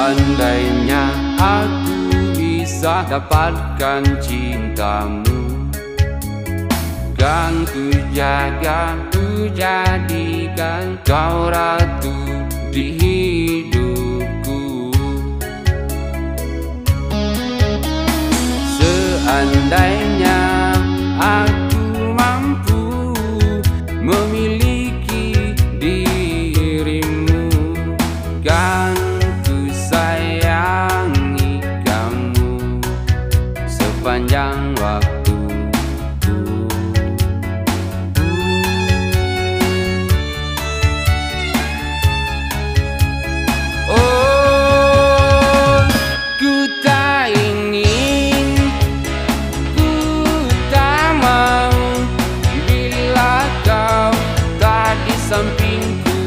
Seandainya aku bisa dapatkan cintamu, kan ku jaga, ku jadikan kau ratu di hidupku. Seandainya aku mampu memiliki dirimu, kan ku sayangi kamu sepanjang waktu. Sampingku,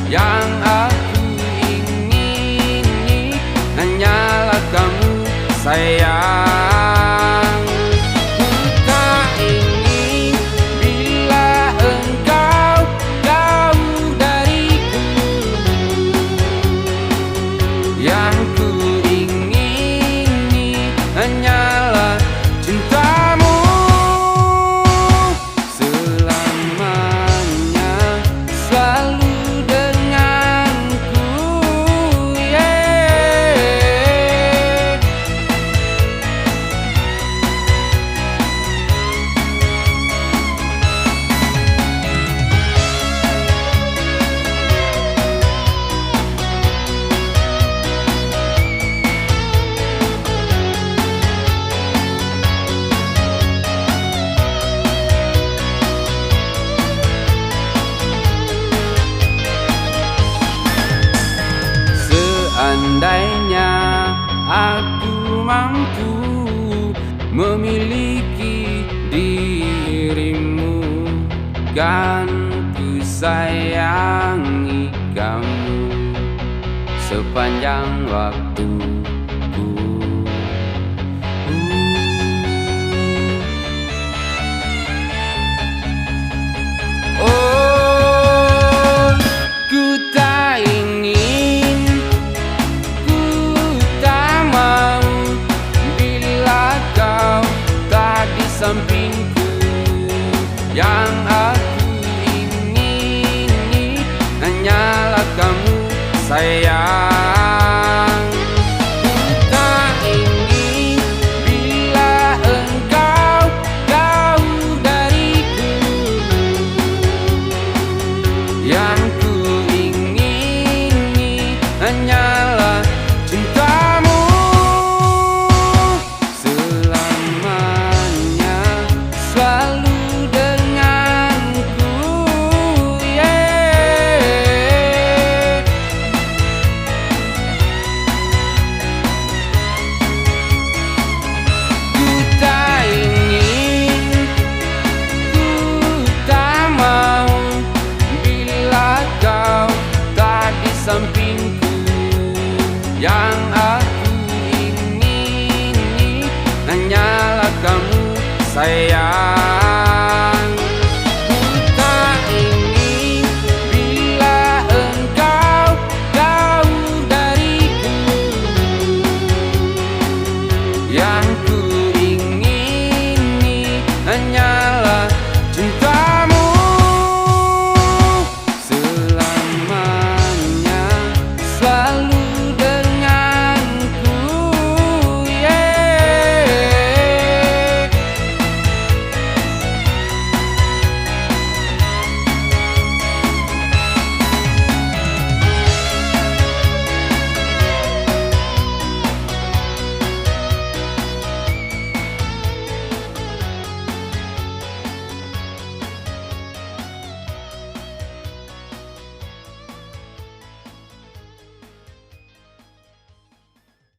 yang aku ingini hanyalah kamu sayang. Ku tak ingin bila engkau jauh dariku, yang ku ingini hanyalah cintamu. Seandainya aku mampu memiliki dirimu, kan ku sayangi kamu sepanjang waktuku. Oh, ku tak ingin, sampingku, yang aku ingini hanyalah kamu sayang. Ku tak ingin bila engkau jauh dariku, yang ku ingini hanyalah cintamu. Selalu denganku, yeah. Ku tak ingin, ku tak mau bila kau tak di sampingku, yang aku ingini hanyalah kamu sayang.